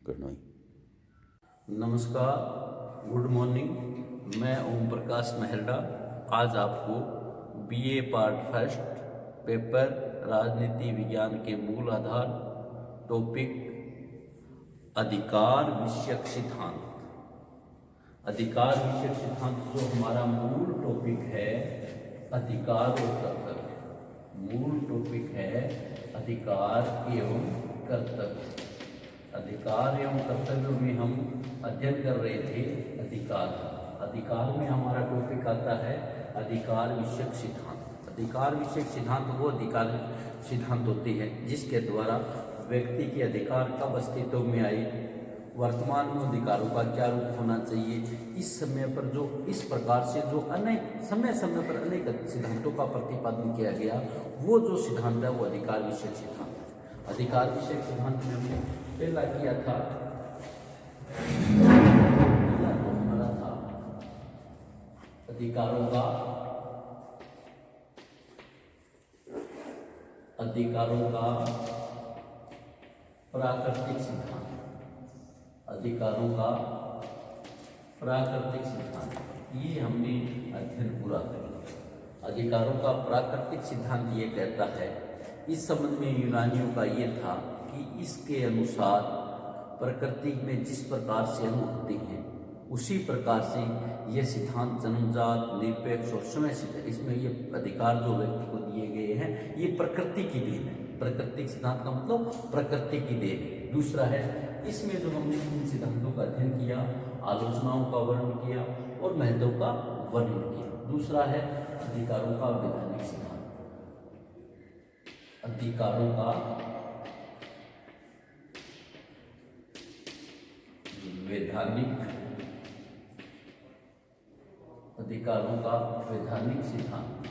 करना। नमस्कार, good morning. मैं ओम प्रकाश मेहरडा आज आपको बीए पार्ट फर्स्ट पेपर राजनीति विज्ञान के मूल आधार टॉपिक अधिकार विषयक सिद्धांत। अधिकार विषयक सिद्धांत जो हमारा मूल टॉपिक है अधिकार और कर्तव्य। मूल टॉपिक है अधिकार एवं कर्तव्य। अधिकार एवं कर्तव्यों में हम अध्ययन कर रहे थे अधिकार। अधिकार में हमारा टॉपिक आता है अधिकार विषयक सिद्धांत। अधिकार विषयक सिद्धांत वो अधिकार सिद्धांत होते हैं जिसके द्वारा व्यक्ति के अधिकार कब अस्तित्व में आए, वर्तमान में अधिकारों का क्या रूप होना चाहिए, इस समय पर जो इस प्रकार से जो अनेक समय समय पर अनेक सिद्धांतों का प्रतिपादन किया गया, वो जो सिद्धांत है वो अधिकार विषयक सिद्धांत है। अधिकार विषयक सिद्धांत में हमने पहला किया था हमारा था अधिकारों का प्राकृतिक सिद्धांत। अधिकारों का प्राकृतिक सिद्धांत ये हमने अध्ययन पूरा कर लिया। अधिकारों का प्राकृतिक सिद्धांत ये कहता है, इस संबंध में यूनानियों का ये था कि इसके अनुसार प्रकृति में जिस प्रकार से अणु होते हैं उसी प्रकार से यह सिद्धांत जन्मजात निरपेक्ष और समय सिद्ध है। इसमें ये अधिकार जो व्यक्ति को दिए गए हैं ये प्रकृति की देन है। प्राकृतिक सिद्धांत का मतलब प्रकृति की देन है। दूसरा है इसमें जो हमने इन सिद्धांतों का अध्ययन किया, आलोचनाओं का वर्णन किया और महत्व का वर्णन किया। दूसरा है अधिकारों का वैधानिक सिद्धांत। अधिकारों का वैधानिक सिद्धांत।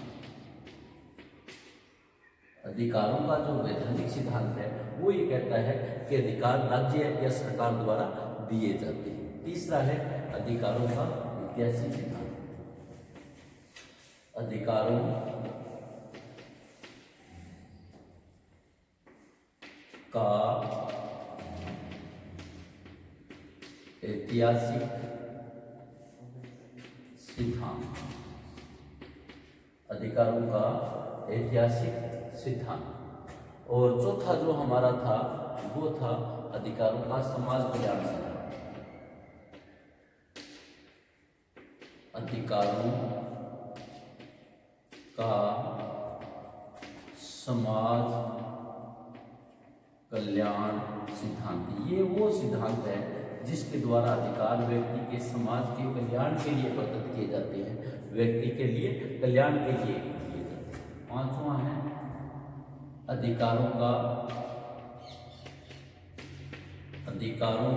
अधिकारों का जो वैधानिक सिद्धांत है वो ये कहता है कि अधिकार राज्य या सरकार द्वारा दिए जाते हैं। तीसरा है अधिकारों का ऐतिहासिक सिद्धांत। अधिकारों का ऐतिहासिक सिद्धांत। अधिकारों का ऐतिहासिक सिद्धांत। और चौथा जो हमारा था वो था अधिकारों का समाज कल्याण सिद्धांत। अधिकारों का समाज कल्याण सिद्धांत ये वो सिद्धांत है जिसके द्वारा अधिकार व्यक्ति के समाज के कल्याण के लिए प्रदत्त किए जाते हैं, व्यक्ति के लिए कल्याण के लिए किए जाते हैं। पांचवा है अधिकारों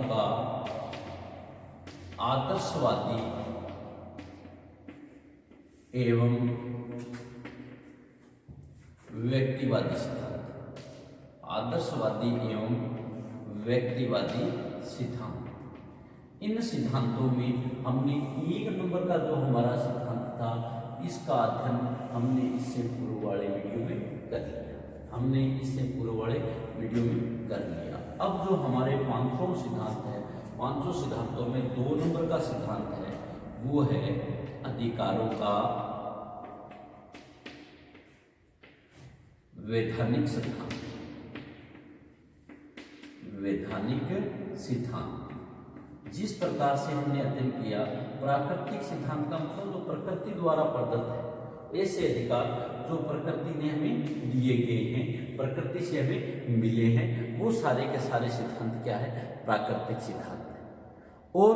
का आदर्शवादी एवं व्यक्तिवादी सिद्धांत। आदर्शवादी एवं व्यक्तिवादी सिद्धांत। इन सिद्धांतों में हमने एक नंबर का जो हमारा सिद्धांत था इसका अध्ययन हमने इससे पूर्व वाले वीडियो में कर लिया। अब जो हमारे पांचों सिद्धांत है, पांचों सिद्धांतों में 2 नंबर का सिद्धांत है वो है अधिकारों का वैधानिक सिद्धांत। वैधानिक सिद्धांत जिस प्रकार से हमने अध्ययन किया, प्राकृतिक सिद्धांत का मतलब जो प्रकृति द्वारा प्रदत्त है, ऐसे अधिकार जो प्रकृति ने हमें दिए गए हैं, प्रकृति से हमें मिले हैं, वो सारे के सारे सिद्धांत क्या है, प्राकृतिक सिद्धांत है। और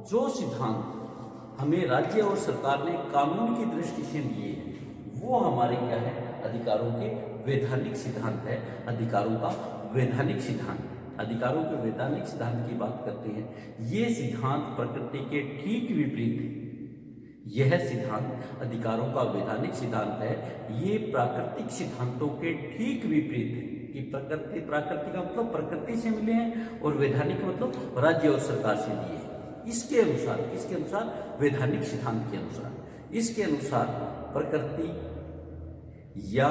जो सिद्धांत हमें राज्य और सरकार ने कानून की दृष्टि से दिए हैं वो हमारे क्या है, अधिकारों के वैधानिक सिद्धांत है। अधिकारों का वैधानिक सिद्धांत। अधिकारों के वैधानिक सिद्धांत की बात करते हैं, ये सिद्धांत प्रकृति के ठीक विपरीत है। यह सिद्धांत अधिकारों का वैधानिक सिद्धांत है, ये प्राकृतिक सिद्धांतों के ठीक विपरीत है कि प्रकृति का मतलब प्रकृति से मिले हैं और वैधानिक मतलब राज्य और सरकार से लिए हैं। इसके अनुसार, किसके अनुसार, वैधानिक सिद्धांत के अनुसार, इसके अनुसार प्रकृति या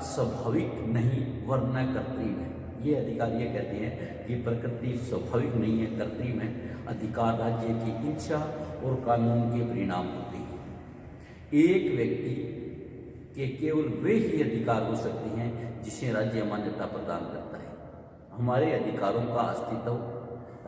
स्वाभाविक नहीं वरना कृत्रिम है। ये अधिकार ये कहते हैं कि प्रकृति स्वाभाविक नहीं है, कृत्रिम है। अधिकार राज्य की इच्छा और कानून के परिणाम होते हैं। एक व्यक्ति के केवल वे ही अधिकार हो सकते हैं जिसे राज्य मान्यता प्रदान करता है। हमारे अधिकारों का अस्तित्व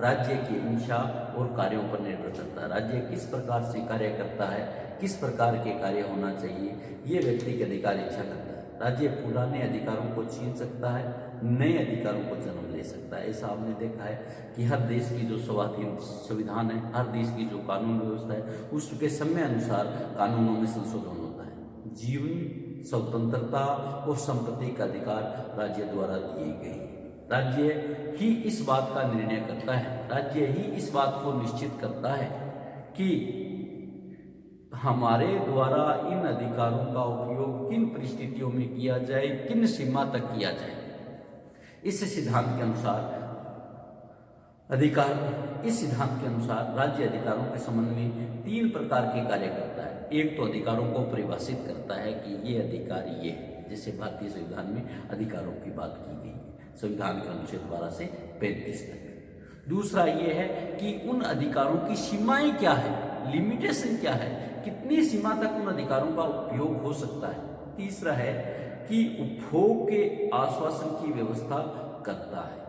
राज्य की इच्छा और कार्यों पर निर्भर करता है। राज्य किस प्रकार से कार्य करता है, किस प्रकार के कार्य होना चाहिए, ये व्यक्ति के अधिकार इच्छा करता है। राज्य पुराने अधिकारों को छीन सकता है, नए अधिकारों को जन्म ले सकता है। ऐसा आपने देखा है कि हर देश की जो स्वाधीन संविधान है, हर देश की जो कानून व्यवस्था है, उसके समय अनुसार कानूनों में संशोधन होता है। जीवन, स्वतंत्रता और संपत्ति का अधिकार राज्य द्वारा दिए गए हैं। राज्य ही इस बात का निर्णय करता है, राज्य ही इस बात को निश्चित करता है कि हमारे द्वारा इन अधिकारों का उपयोग किन परिस्थितियों में किया जाए, किन सीमा तक किया जाए। इस सिद्धांत के अनुसार राज्य अधिकारों के संबंध में 3 प्रकार के कार्य करता है। एक तो अधिकारों को परिभाषित करता है कि ये अधिकार ये है, जैसे भारतीय संविधान में अधिकारों की बात की गई है, संविधान के अनुच्छेद 12 से 35 तक। दूसरा ये है कि उन अधिकारों की सीमाएं क्या है, लिमिटेशन क्या है, कितनी सीमा तक उन अधिकारों का उपयोग हो सकता है। तीसरा है कि उपभोग के आश्वासन की व्यवस्था करता है।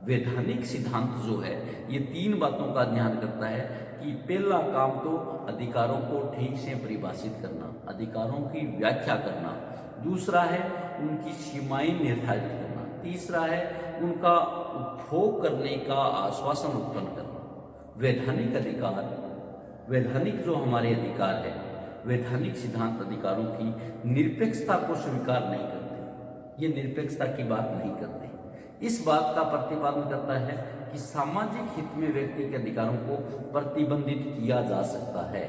वैधानिक सिद्धांत जो है ये 3 बातों का ध्यान करता है कि पहला काम तो अधिकारों को ठीक से परिभाषित करना, अधिकारों की व्याख्या करना। दूसरा है उनकी सीमाएं निर्धारित करना। तीसरा है उनका उपभोग करने का आश्वासन उत्पन्न करना। वैधानिक अधिकार, वैधानिक जो हमारे अधिकार है, वैधानिक सिद्धांत अधिकारों की निरपेक्षता को स्वीकार नहीं करते, ये निरपेक्षता की बात नहीं करते। इस बात का प्रतिपादन करता है कि सामाजिक हित में व्यक्ति के अधिकारों को प्रतिबंधित किया जा सकता है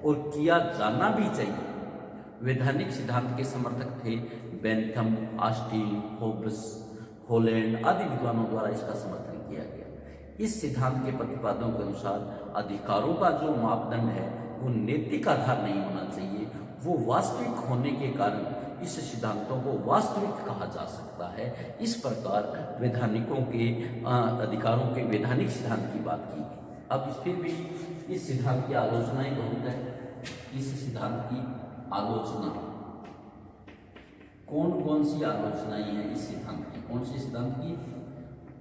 और किया जाना भी चाहिए। वैधानिक सिद्धांत के समर्थक थे बेंथम, ऑस्टिन, होब्स, हॉलैंड आदि विद्वानों द्वारा इसका समर्थन किया गया। इस सिद्धांत के प्रतिपादकों के अनुसार अधिकारों का जो मापदंड है वो नैतिक आधार नहीं होना चाहिए, वो वास्तविक होने के कारण इस सिद्धांतों को वास्तविक कहा जा सकता है। इस प्रकार वैधानिकों के अधिकारों के वैधानिक सिद्धांत की बात की गई। अब फिर भी इस सिद्धांत की आलोचनाएं बहुत है। इस सिद्धांत की आलोचना कौन कौन सी आलोचनाएं हैं इस सिद्धांत की? कौन सी सिद्धांत की?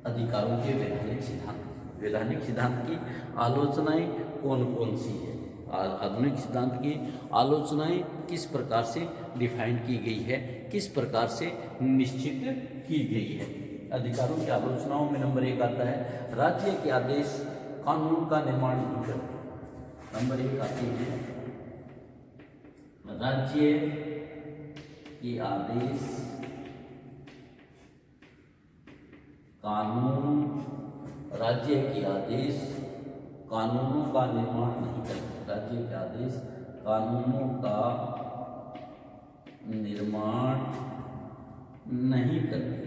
अधिकारों के वैधानिक सिद्धांत। वैधानिक सिद्धांत की आलोचनाएं कौन कौन सी है? आधुनिक सिद्धांत की आलोचनाएं किस प्रकार से डिफाइन की गई है, किस प्रकार से निश्चित की गई है? अधिकारों की आलोचनाओं में नंबर 1 आता है राज्य के आदेश कानून का निर्माण नहीं करते। नंबर 1 आते हैं राज्य के आदेश कानून, राज्य के आदेश कानूनों का निर्माण नहीं करते। राज्य के आदेश कानूनों का निर्माण नहीं करते।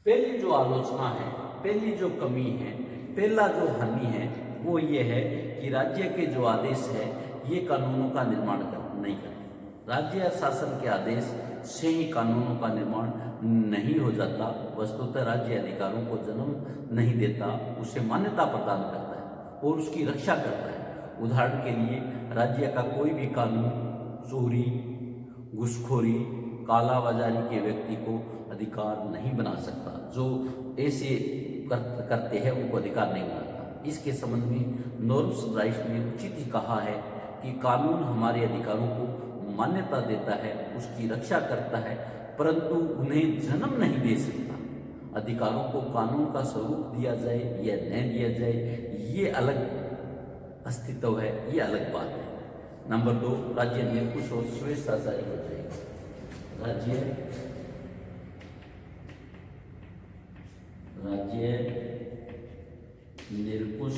पहली जो आलोचना है, पहली जो कमी है, पहला जो हानि है वो ये है कि राज्य के जो आदेश है ये कानूनों का निर्माण नहीं करते। राज्य शासन के आदेश से ही कानूनों का निर्माण नहीं हो जाता। वस्तुतः राज्य अधिकारों को जन्म नहीं देता, उसे मान्यता प्रदान करता है और उसकी रक्षा करता है। उदाहरण के लिए राज्य का कोई भी कानून चोरी, घूसखोरी, कालाबाजारी के व्यक्ति को अधिकार नहीं बना सकता। जो ऐसे करते हैं उनको अधिकार नहीं बनाता। इसके संबंध में नॉर्म्स राइट्स ने उचित ही कहा है कि कानून हमारे अधिकारों को मान्यता देता है, उसकी रक्षा करता है, परंतु उन्हें जन्म नहीं दे सकता। अधिकारों को कानून का स्वरूप दिया जाए या न दिया जाए ये अलग अस्तित्व है, ये अलग बात है। नंबर 2 राज्य निरंकुश और स्वेच्छाचारी हो जाएगा। राज्य निरंकुश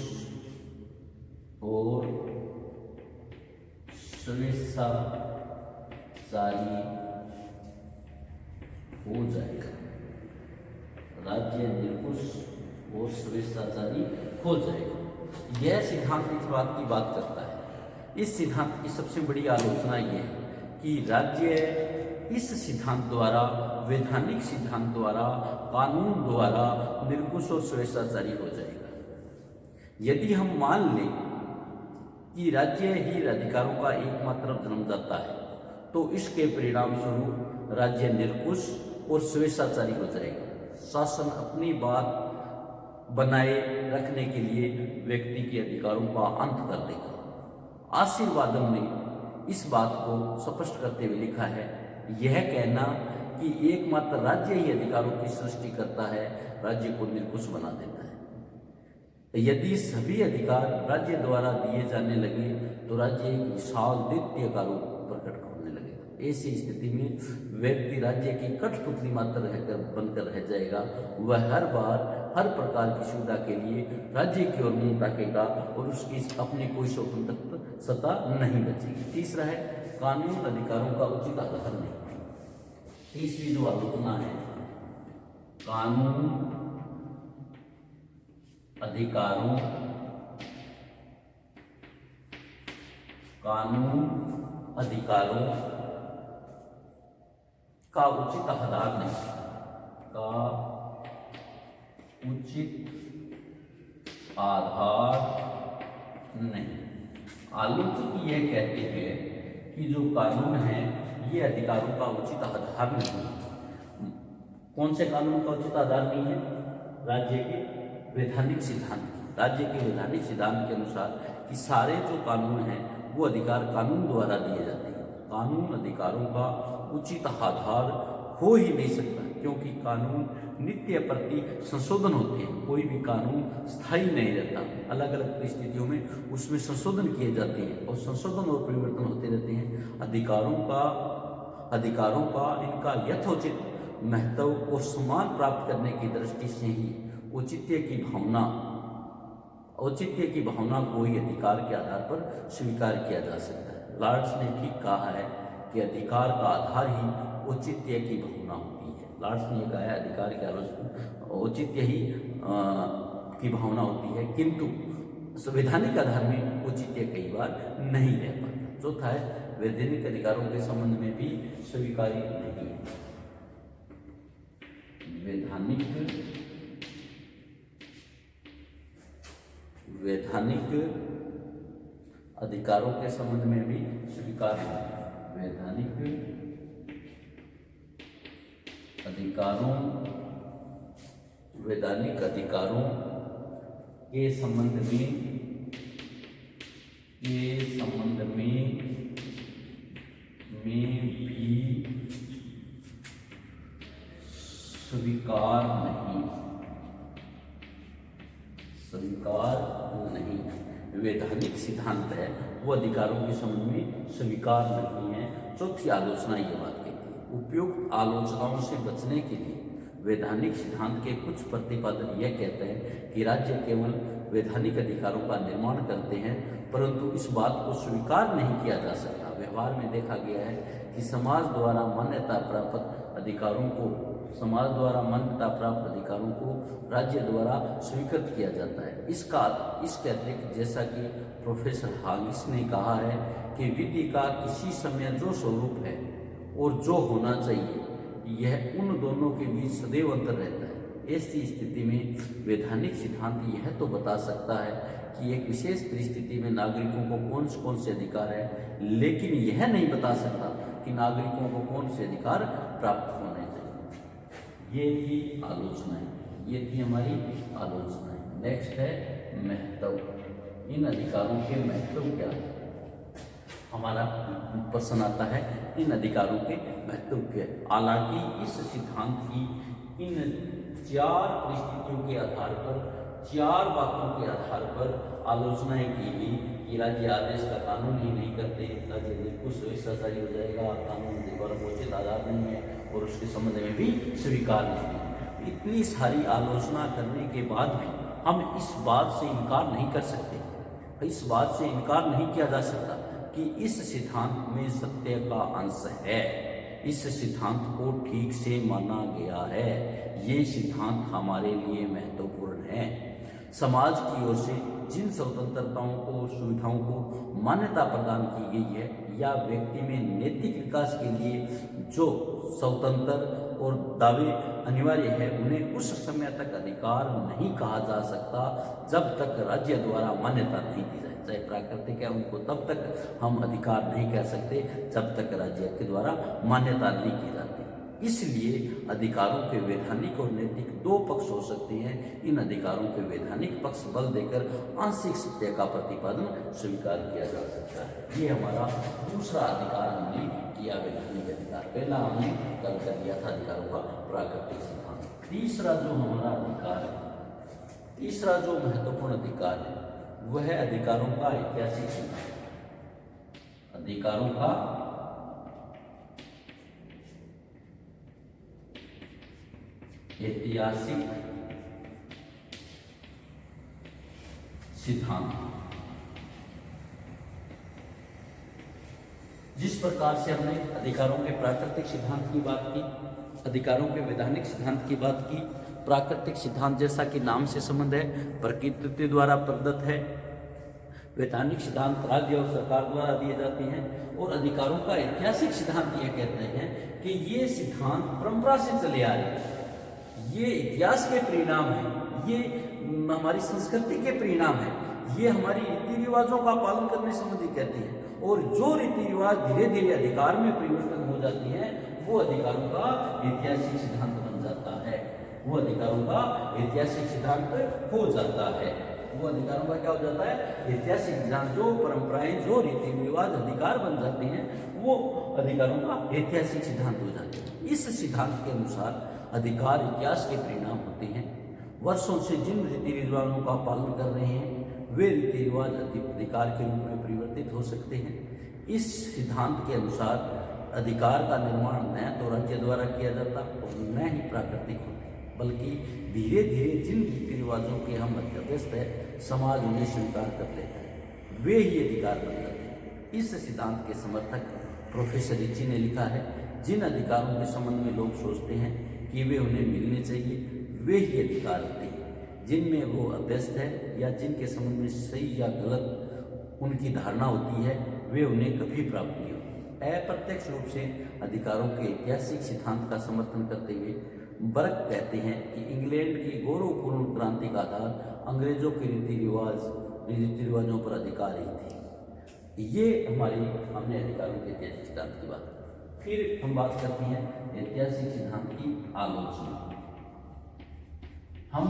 और स्वेच्छाचारी हो जाएगा। राज्य निरंकुश और स्वेच्छाचारी हो जाएगा। यह सिद्धांत इस बात की बात करता है। इस सिद्धांत की सबसे बड़ी आलोचना यह है कि राज्य इस सिद्धांत द्वारा, वैधानिक सिद्धांत द्वारा, कानून द्वारा निरंकुश और स्वेच्छाचारी हो जाएगा। यदि हम मान लें कि राज्य ही अधिकारों का एकमात्र जन्मदाता है, तो इसके परिणाम स्वरूप राज्य निरंकुश और स्वेच्छाचारी हो जाएगा। शासन अपनी बात बनाए रखने के लिए व्यक्ति के अधिकारों का अंत कर देगा। आशीर्वादम ने इस बात को स्पष्ट करते हुए लिखा है, यह कहना कि एकमात्र राज्य ही अधिकारों की सृष्टि करता है, राज्य को निरंकुश बना देता है। यदि सभी अधिकार राज्य द्वारा दिए जाने लगे तो राज्य एक विशाल द्वितीय का रूप प्रकट करने लगेगा। ऐसी स्थिति में व्यक्ति राज्य की कठपुतली मात्र बनकर रह जाएगा। वह हर बार हर प्रकार की सुविधा के लिए राज्य की ओर मुंह ताकेगा और उसकी अपनी कोई स्वतंत्र सत्ता नहीं बचेगी। तीसरा है कानून अधिकारों का उचित आधार नहीं। तीसरी जो आलोचना है, कानून अधिकारों का उचित आधार नहीं, का उचित आधार नहीं। आलोचक यह कहते हैं कि जो कानून है ये अधिकारों का उचित आधार नहीं है। कौन से कानून का उचित आधार नहीं है? राज्य के वैधानिक सिद्धांत। राज्य के वैधानिक सिद्धांत के अनुसार कि सारे जो कानून हैं वो अधिकार कानून द्वारा दिए जाते हैं। कानून अधिकारों का उचित आधार हो ही नहीं सकता, क्योंकि कानून नित्य प्रति संशोधन होते हैं। कोई भी कानून स्थायी नहीं रहता, अलग अलग परिस्थितियों में उसमें संशोधन किए जाते हैं और संशोधन और परिवर्तन होते रहते हैं। अधिकारों का इनका यथोचित महत्व को सम्मान प्राप्त करने की दृष्टि से ही औचित्य की भावना को ही अधिकार के आधार पर स्वीकार किया जा सकता है। लॉर्ड्स ने ठीक कहा है कि अधिकार का आधार ही औचित्य की भावना होती है। लॉर्ड्स ने यह कहा है अधिकार की आलोचना औचित्य ही की भावना होती है, किंतु संवैधानिक आधार में औचित्य कई बार नहीं रह पाता। चौथा है वैधानिक अधिकारों के संबंध में भी स्वीकार्य नहीं है। वैधानिक अधिकारों के संबंध में भी स्वीकार्य है। वैधानिक अधिकारों के संबंध में भी स्वीकार नहीं। वैधानिक सिद्धांत है वो अधिकारों के संबंध में स्वीकार नहीं है। चौथी आलोचना ये बात कहती है, उपयुक्त आलोचनाओं से बचने के लिए वैधानिक सिद्धांत के कुछ प्रतिपादन यह कहते हैं कि राज्य केवल वैधानिक अधिकारों का निर्माण करते हैं, परंतु इस बात को स्वीकार नहीं किया जा सकता। व्यवहार में देखा गया है कि समाज द्वारा मान्यता प्राप्त अधिकारों को राज्य द्वारा स्वीकृत किया जाता है। इसके अतिरिक्त जैसा कि प्रोफेसर हागिस ने कहा है कि विधि का किसी समय जो स्वरूप है और जो होना चाहिए, यह उन दोनों के बीच सदैव अंतर रहता है। ऐसी स्थिति में वैधानिक सिद्धांत यह तो बता सकता है कि एक विशेष परिस्थिति में नागरिकों को कौन से अधिकार है, लेकिन यह नहीं बता सकता कि नागरिकों को कौन से अधिकार प्राप्त होने चाहिए। ये थी आलोचनाएं, ये थी हमारी आलोचनाएं। नेक्स्ट है महत्व। इन अधिकारों के महत्व क्या है? हमारा प्रश्न आता है इन अधिकारों के महत्व क्या है। हालांकि इस सिद्धांत की इन 4 परिस्थितियों के आधार पर, 4 बातों के आधार पर आलोचनाएं की गई कि राज्य आदेश का कानून ही नहीं करते, राज्य बिल्कुल स्वेच्छाचारी हो जाएगा, कानून अधिकारों को उचित आधार नहीं है और उसके संबंध में भी स्वीकार नहीं है। इतनी सारी आलोचना करने के बाद भी हम इस बात से इनकार नहीं कर सकते, इस बात से इनकार नहीं किया जा सकता कि इस सिद्धांत में सत्य का अंश है। इस सिद्धांत को ठीक से माना गया है। ये सिद्धांत हमारे लिए महत्वपूर्ण है। समाज की ओर से जिन स्वतंत्रताओं को और सुविधाओं को मान्यता प्रदान की गई है या व्यक्ति में नैतिक विकास के लिए जो स्वतंत्र और दावे अनिवार्य है, उन्हें उस समय तक अधिकार नहीं कहा जा सकता जब तक राज्य द्वारा मान्यता नहीं दी जाए। चाहे प्राकृतिक है, उनको तब तक हम अधिकार नहीं कह सकते जब तक राज्य के द्वारा मान्यता नहीं की जाती। इसलिए अधिकारों के वैधानिक और नैतिक दो पक्ष हो सकते हैं। इन अधिकारों के वैधानिक पक्ष बल देकर आंशिक सत्य का प्रतिपादन स्वीकार किया जा सकता है। ये हमारा दूसरा अधिकार हमने किया, वैधानिक अधिकार। पहला हमने कल कर लिया था अधिकारों का प्राकृतिक सिद्धांत। तीसरा जो हमारा अधिकार है, तीसरा जो महत्वपूर्ण अधिकार है, वह है अधिकारों का ऐतिहासिक सिद्धांत। अधिकारों का ऐतिहासिक सिद्धांत। जिस प्रकार से हमने अधिकारों के प्राकृतिक सिद्धांत की बात की, अधिकारों के वैधानिक सिद्धांत की बात की, प्राकृतिक सिद्धांत जैसा कि नाम से संबंध है, प्रकृति द्वारा प्रदत्त है। वैधानिक सिद्धांत राज्य और सरकार द्वारा दिए जाते हैं। और अधिकारों का ऐतिहासिक सिद्धांत यह कहते हैं कि ये सिद्धांत परंपरा से चले आ रहे हैं, ये इतिहास के परिणाम है, ये हमारी संस्कृति के परिणाम है, ये हमारी रीति रिवाजों का पालन करने संबंधी कहते हैं। और जो रीति रिवाज धीरे धीरे अधिकार में परिवर्तन हो जाती हैं, वो अधिकारों का ऐतिहासिक सिद्धांत बन जाता है। वो अधिकारों का ऐतिहासिक सिद्धांत हो जाता है। वो अधिकारों का क्या हो जाता है? ऐतिहासिक सिद्धांत। जो परंपराएं, जो रीति रिवाज अधिकार बन जाते हैं, वो अधिकारों का ऐतिहासिक सिद्धांत हो जाते हैं। इस सिद्धांत के अनुसार अधिकार इतिहास के परिणाम होते हैं। वर्षों से जिन रीति रिवाजों का पालन कर रहे हैं, वे रीति रिवाज अधिकार के रूप में परिवर्तित हो सकते हैं। इस सिद्धांत के अनुसार अधिकार का निर्माण न तो राज्य द्वारा किया जाता और न ही प्राकृतिक होते, बल्कि धीरे धीरे जिन रीति रिवाजों के हम अध्यस्त है, समाज उन्हें स्वीकार कर लेता है, वे ही अधिकार बन जाते हैं। इस सिद्धांत के समर्थक प्रोफेसर रिची ने लिखा है, जिन अधिकारों के संबंध में लोग सोचते हैं कि वे उन्हें मिलने चाहिए, वे ही अधिकार होते हैं। जिनमें वो अभ्यस्त है या जिनके संबंध में सही या गलत उनकी धारणा होती है, वे उन्हें कभी प्राप्त नहीं होती। अप्रत्यक्ष रूप से अधिकारों के ऐतिहासिक सिद्धांत का समर्थन करते हुए बर्क कहते हैं कि इंग्लैंड की गौरवपूर्ण क्रांति का आधार अंग्रेजों के रीति रिवाजों पर अधिकार ही थे। ये हमने अधिकारों के ऐतिहासिक सिद्धांत की बात की। फिर हम बात करते हैं ऐतिहासिक सिद्धांत की आलोचना। हम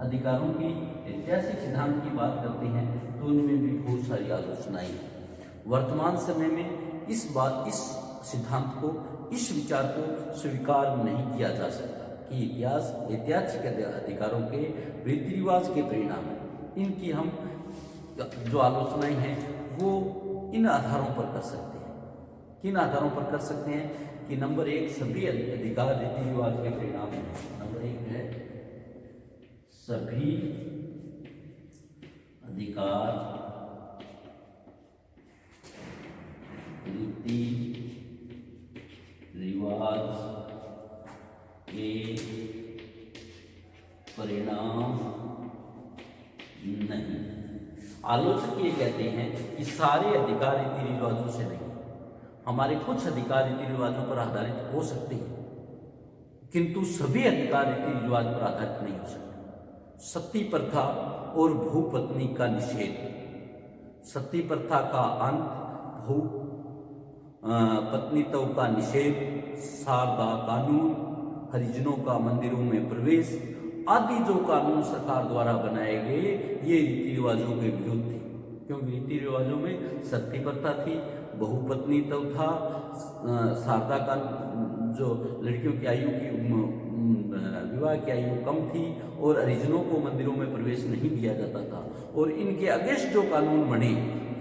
अधिकारों की ऐतिहासिक सिद्धांत की बात करते हैं तो उनमें भी बहुत सारी आलोचनाएं हैं। वर्तमान समय में इस सिद्धांत को, इस विचार को स्वीकार नहीं किया जा सकता कि ऐतिहासिक अधिकारों के रीति रिवाज के परिणाम है। इनकी हम जो आलोचनाएं हैं वो इन आधारों पर कर सकते हैं। किन आधारों पर कर सकते हैं कि नंबर 1, सभी अधिकार रीति रिवाज के परिणाम है। नंबर 1 है सभी अधिकार रीति रिवाज के परिणाम नहीं। आलोचक ये कहते हैं कि सारे अधिकार रीति रिवाजों से नहीं, हमारे कुछ अधिकार रीति रिवाजों पर आधारित हो सकते हैं, किंतु सभी अधिकार रीति रिवाज पर आधारित नहीं हो सकते। सती प्रथा और भूपत्नी का निषेध, सती प्रथा का अंत, पत्नीत्व का निषेध, शारदा कानून, हरिजनों का मंदिरों में प्रवेश आदि जो कानून सरकार द्वारा बनाए गए, ये रीति रिवाजों के विरुद्ध थे। क्योंकि रीति रिवाजों में सती प्रथा थी, बहुपत्नीत्व था, शारदा का जो लड़कियों की आयु की विवाह की आयु कम थी, और हरिजनों को मंदिरों में प्रवेश नहीं दिया जाता था। और इनके अगेंस्ट जो कानून बने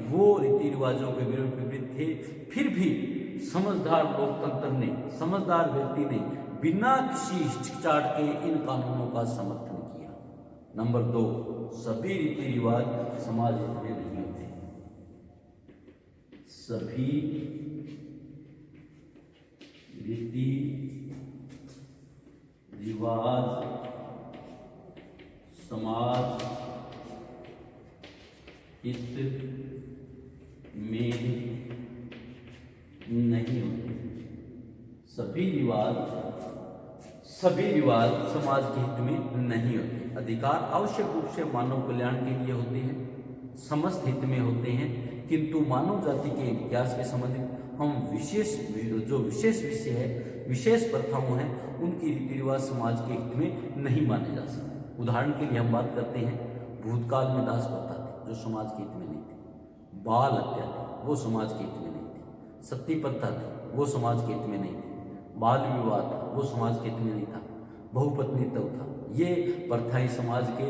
वो रीति रिवाजों के विरुद्ध थे। फिर भी समझदार लोकतंत्र ने, समझदार व्यक्ति ने बिना किसी हिचकिचाहट के इन कानूनों का समर्थन किया। नंबर 2, सभी रीति रिवाज समाज हित में नहीं होते। सभी रीति रिवाज समाज हित में नहीं होते। सभी विवाद समाज के हित में नहीं होते। अधिकार आवश्यक रूप से मानव कल्याण के लिए होते हैं, समस्त हित में होते हैं, किंतु मानव जाति के विकास के संबंधित हम विशेष विषय है, विशेष प्रथाओं हैं, उनकी रीति रिवाज समाज के हित में नहीं माने जा सकते। उदाहरण के लिए हम बात करते हैं, भूतकाल में दास प्रथा थी जो समाज के हित में नहीं थी, बाल हत्या थी वो समाज के हित में नहीं थी, सती प्रथा थी वो समाज के हित में नहीं थी, बाल विवाह था वो समाज के हित में नहीं था, बहुपत्नीत्व था, ये प्रथाएं समाज के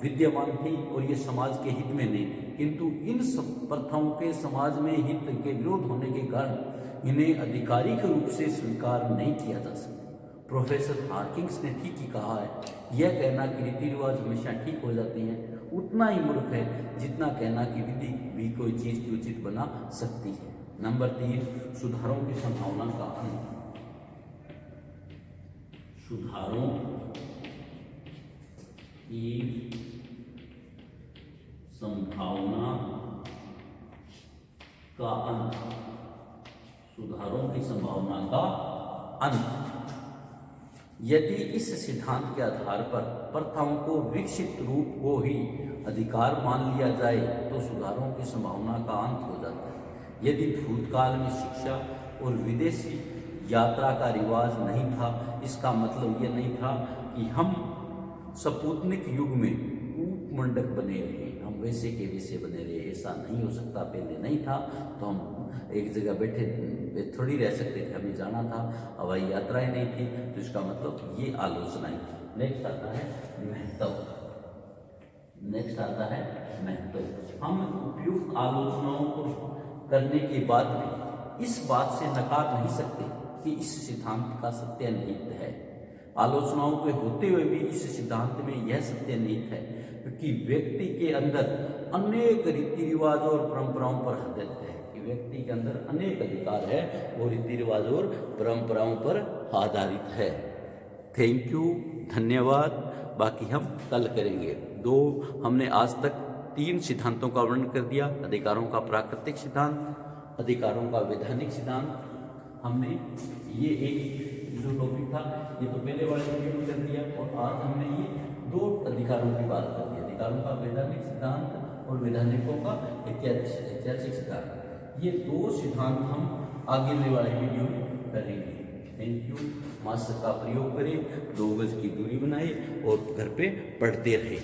विद्यमान थी और ये समाज के हित में नहीं थी। किंतु इन सब प्रथाओं के समाज में हित के विरोध होने के कारण इन्हें आधिकारिक रूप से स्वीकार नहीं किया जा सकता। प्रोफेसर हार्किंस ने ठीक ही कहा है, यह कहना कि रीति रिवाज हमेशा ठीक हो जाते हैं उतना ही मूर्ख है जितना कहना कि विधि भी कोई चीज की उचित बना सकती है। नंबर 3, सुधारों की संभावना का अंत। सुधारों की संभावना का अंत। सुधारों की संभावना का अंत। यदि इस सिद्धांत के आधार पर प्रथाओं को विकसित रूप को ही अधिकार मान लिया जाए तो सुधारों की संभावना का अंत हो जाता है। यदि भूतकाल में शिक्षा और विदेशी यात्रा का रिवाज नहीं था, इसका मतलब यह नहीं था कि हम स्पुतनिक युग में उपमंडक बने रहे, हम वैसे के वैसे बने रहे, ऐसा नहीं हो सकता। पहले नहीं था तो हम एक जगह बैठे थोड़ी रह सकते थे, हमें जाना था, हवाई यात्राएं नहीं थी, तो इसका मतलब ये आलोचनाएं थी। नेक्स्ट आता है महत्व। नेक्स्ट आता है महत्व। हम उपयुक्त आलोचनाओं को करने के बाद भी इस बात से नकार नहीं सकते कि इस सिद्धांत का सत्य निहित है। आलोचनाओं के होते हुए भी इस सिद्धांत में यह सत्य निहित है क्योंकि व्यक्ति के अंदर अनेक रीति रिवाज और परंपराओं पर आधारित है, कि व्यक्ति के अंदर अनेक अधिकार है वो रीति रिवाज और परंपराओं पर आधारित है। थैंक यू, धन्यवाद। बाकी हम कल करेंगे। हमने आज तक 3 सिद्धांतों का वर्णन कर दिया। अधिकारों का प्राकृतिक सिद्धांत, अधिकारों का वैधानिक सिद्धांत। हमने ये एक जो टॉपिक था ये तो पहले वाले वीडियो में कर दिया, और आज हमने ये 2 अधिकारों की बात कर दी, अधिकारों का वैधानिक सिद्धांत और वैधानिकों का ऐतिहासिक सिद्धांत। ये 2 सिद्धांत हम आगे वाले वीडियो में करेंगे। Thank you. मास्क का प्रयोग करें, 2 गज की दूरी बनाए और घर पे पढ़ते रहें।